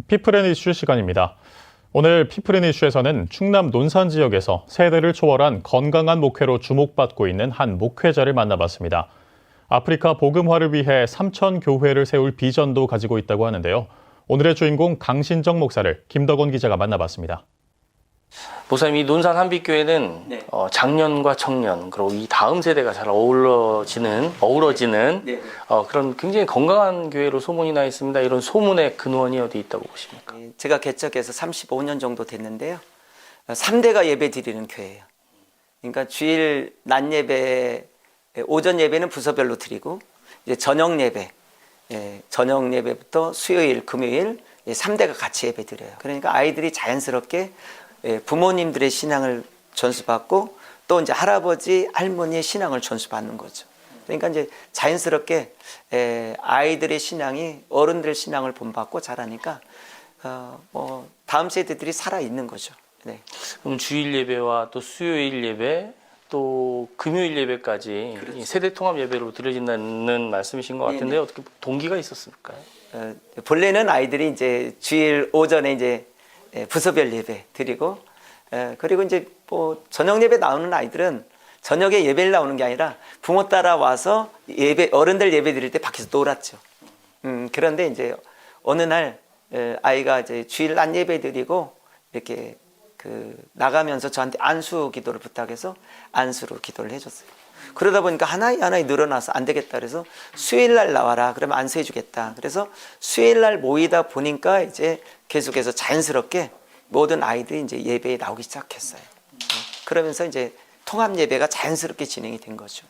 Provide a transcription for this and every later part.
피플앤 이슈 시간입니다. 오늘 피플앤 이슈에서는 충남 논산 지역에서 세대를 초월한 건강한 목회로 주목받고 있는 한 목회자를 만나봤습니다. 아프리카 복음화를 위해 3천 교회를 세울 비전도 가지고 있다고 하는데요. 오늘의 주인공 강신정 목사를 김덕원 기자가 만나봤습니다. 목사님, 이 논산 한빛교회는 장년과 청년 그리고 이 다음 세대가 잘 어우러지는 그런 굉장히 건강한 교회로 소문이 나 있습니다. 이런 소문의 근원이 어디 있다고 보십니까? 제가 개척해서 35년 정도 됐는데요. 3대가 예배 드리는 교회예요. 그러니까 주일 낮 예배, 오전 예배는 부서별로 드리고 이제 저녁 예배부터 수요일, 금요일 3대가 같이 예배 드려요. 그러니까 아이들이 자연스럽게 부모님들의 신앙을 전수받고 또 이제 할아버지, 할머니의 신앙을 전수받는 거죠. 그러니까 이제 자연스럽게 아이들의 신앙이 어른들의 신앙을 본받고 자라니까 다음 세대들이 살아 있는 거죠. 네. 그럼 주일 예배와 또 수요일 예배 또 금요일 예배까지 그렇죠. 세대 통합 예배로 드려진다는 말씀이신 것 같은데 어떻게 동기가 있었을까요? 본래는 아이들이 이제 주일 오전에 이제 부서별 예배 드리고 그리고 이제 뭐 저녁 예배 나오는 아이들은 저녁에 예배를 나오는 게 아니라 부모 따라와서 어른들 예배 드릴 때 밖에서 놀았죠. 그런데 이제 어느 날 아이가 이제 주일 낮 예배 드리고 이렇게 나가면서 저한테 안수 기도를 부탁해서 안수로 기도를 해줬어요. 그러다 보니까 하나에 늘어나서 안 되겠다 그래서 수요일 날 나와라 그러면 안수해 주겠다. 그래서 수요일 날 모이다 보니까 이제 계속해서 자연스럽게 모든 아이들이 이제 예배에 나오기 시작했어요. 그러면서 이제 통합 예배가 자연스럽게 진행이 된 거죠.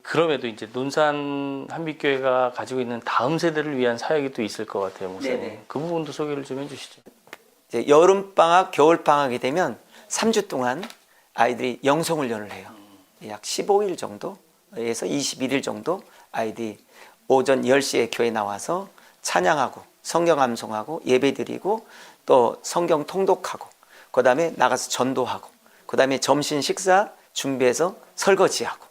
그럼에도 이제 논산 한빛교회가 가지고 있는 다음 세대를 위한 사역이 또 있을 것 같아요, 목사님. 네네. 그 부분도 소개를 좀 해주시죠. 이제 여름방학, 겨울방학이 되면 3주 동안 아이들이 영성훈련을 해요. 약 15일 정도에서 21일 정도 아이들이 오전 10시에 교회 나와서 찬양하고 성경 암송하고 예배드리고 또 성경 통독하고 그 다음에 나가서 전도하고 그 다음에 점심 식사 준비해서 설거지하고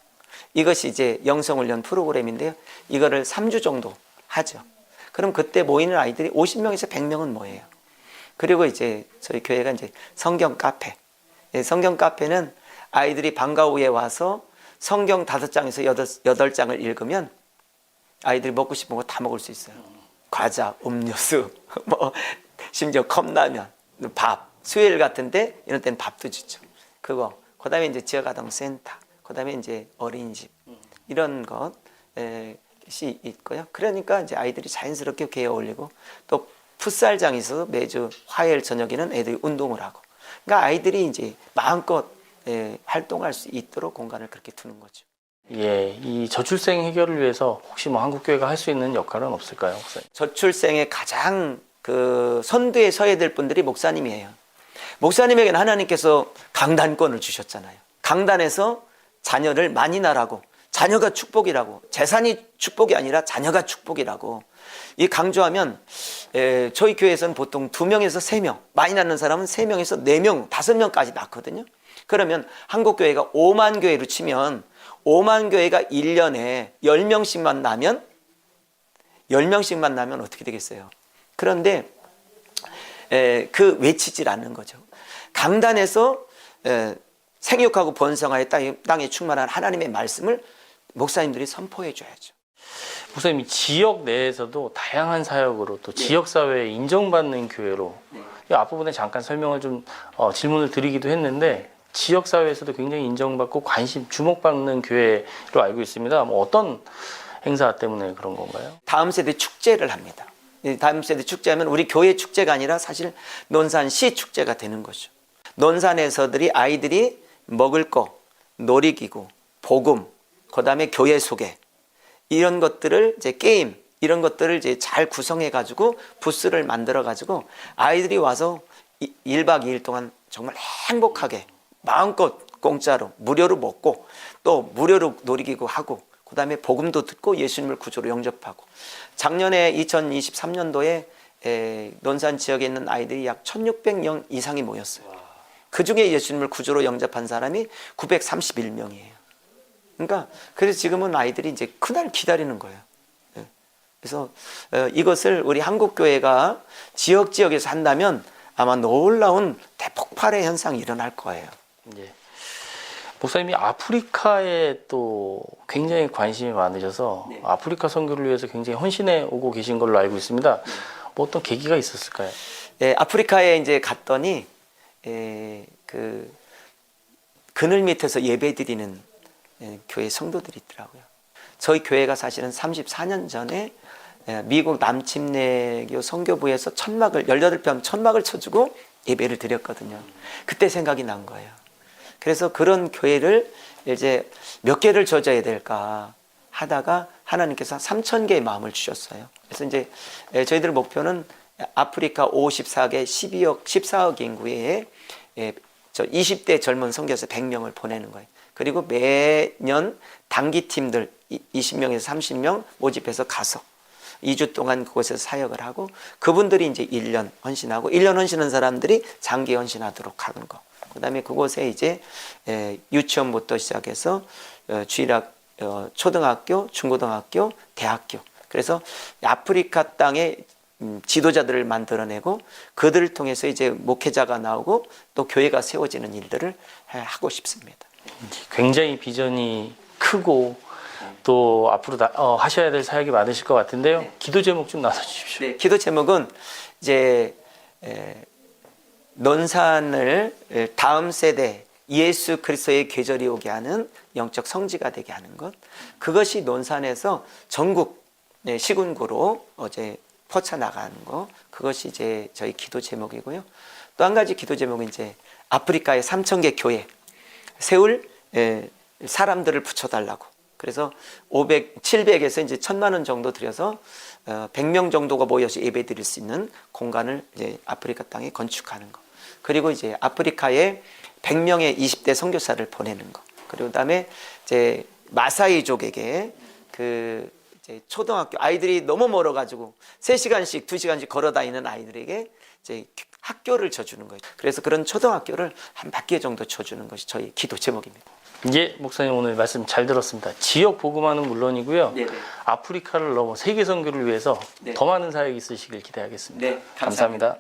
이것이 이제 영성훈련 프로그램인데요. 이거를 3주 정도 하죠. 그럼 그때 모이는 아이들이 50명에서 100명은 모여요. 그리고 이제 저희 교회가 이제 성경 카페. 성경 카페는 아이들이 방과 후에 와서 성경 5장에서 8장을 읽으면 아이들이 먹고 싶은 거 다 먹을 수 있어요. 과자, 음료수, 심지어 컵라면, 밥, 수요일 같은데 이런 때는 밥도 주죠. 그 다음에 이제 지역아동센터, 그 다음에 이제 어린이집, 이런 것이 있고요. 그러니까 이제 아이들이 자연스럽게 교회에 어울리고 또 풋살장이 있어서 매주 화요일 저녁에는 애들이 운동을 하고. 그러니까 아이들이 이제 마음껏 활동할 수 있도록 공간을 그렇게 두는 거죠. 예, 이 저출생 해결을 위해서 혹시 뭐 한국교회가 할 수 있는 역할은 없을까요, 목사님? 저출생의 가장 선두에 서야 될 분들이 목사님이에요. 목사님에게는 하나님께서 강단권을 주셨잖아요. 강단에서 자녀를 많이 낳으라고, 자녀가 축복이라고, 재산이 축복이 아니라 자녀가 축복이라고. 이 강조하면 저희 교회에서는 보통 2명에서 3명, 많이 낳는 사람은 3명에서 4명, 5명까지 낳거든요. 그러면 한국교회가 5만 교회로 치면 5만 교회가 1년에 10명씩만 나면 어떻게 되겠어요? 그런데 외치질 않는 거죠. 강단에서 생육하고 번성하여 땅에 충만한 하나님의 말씀을 목사님들이 선포해 줘야죠. 목사님, 지역 내에서도 다양한 사역으로 또 지역사회에 인정받는 교회로 이 앞부분에 잠깐 설명을 좀 질문을 드리기도 했는데 지역사회에서도 굉장히 인정받고 주목받는 교회로 알고 있습니다. 뭐 어떤 행사 때문에 그런 건가요? 다음 세대 축제를 합니다. 다음 세대 축제하면 우리 교회 축제가 아니라 사실 논산시 축제가 되는 거죠. 논산에서들이 아이들이 먹을 거, 놀이기구, 복음, 그 다음에 교회 소개 이런 것들을 이제 게임 이런 것들을 이제 잘 구성해 가지고 부스를 만들어 가지고 아이들이 와서 1박 2일 동안 정말 행복하게 마음껏 공짜로 무료로 먹고 또 무료로 놀이기구 하고 그 다음에 복음도 듣고 예수님을 구주로 영접하고 작년에 2023년도에 논산 지역에 있는 아이들이 약 1600명 이상이 모였어요. 그 중에 예수님을 구주로 영접한 사람이 931명이에요. 그러니까 그래서 지금은 아이들이 이제 그날 기다리는 거예요. 그래서 이것을 우리 한국 교회가 지역에서 한다면 아마 놀라운 대폭발의 현상이 일어날 거예요. 예. 목사님이 아프리카에 또 굉장히 관심이 많으셔서 아프리카 선교를 위해서 굉장히 헌신해 오고 계신 걸로 알고 있습니다. 뭐 어떤 계기가 있었을까요? 아프리카에 이제 갔더니 그 그늘 밑에서 예배 드리는 교회 성도들이 있더라고요. 저희 교회가 사실은 34년 전에 미국 남침례교 선교부에서 18편 천막을 쳐주고 예배를 드렸거든요. 그때 생각이 난 거예요. 그래서 그런 교회를 이제 몇 개를 져줘야 될까 하다가 하나님께서 3,000개의 마음을 주셨어요. 그래서 이제 저희들 목표는 아프리카 54개 12억 14억 인구에 20대 젊은 선교사 100명을 보내는 거예요. 그리고 매년 단기팀들 20명에서 30명 모집해서 가서 2주 동안 그곳에서 사역을 하고 그분들이 이제 1년 헌신하고 1년 헌신한 사람들이 장기 헌신하도록 하는 거. 그다음에 그곳에 이제 유치원부터 시작해서 주일학 초등학교, 중고등학교, 대학교. 그래서 아프리카 땅에 지도자들을 만들어내고 그들을 통해서 이제 목회자가 나오고 또 교회가 세워지는 일들을 하고 싶습니다. 굉장히 비전이 크고 또 앞으로 하셔야 될 사역이 많으실 것 같은데요. 기도 제목 좀 나눠주십시오. 네, 기도 제목은 이제 논산을 다음 세대 예수 그리스도의 계절이 오게 하는 영적 성지가 되게 하는 것. 그것이 논산에서 전국 시군구로 어제 퍼쳐나가는 거. 그것이 이제 저희 기도 제목이고요. 또 한 가지 기도 제목은 이제 아프리카의 3,000개 교회 세울 사람들을 붙여달라고. 그래서 700에서 이제 1,000만 원 정도 들여서 100명 정도가 모여서 예배 드릴 수 있는 공간을 이제 아프리카 땅에 건축하는 거. 그리고 이제 아프리카에 100명의 20대 선교사를 보내는 거. 그리고 그다음에 이제 마사이족에게 그 이제 초등학교 아이들이 너무 멀어 가지고 3시간씩 2시간씩 걸어 다니는 아이들에게 이제 학교를 줘 주는 거예요. 그래서 그런 초등학교를 한 100개 정도 줘 주는 것이 저희 기도 제목입니다. 예, 목사님 오늘 말씀 잘 들었습니다. 지역 복음화는 물론이고요. 네네. 아프리카를 넘어 세계 선교를 위해서 네. 더 많은 사역이 있으시길 기대하겠습니다. 네, 감사합니다.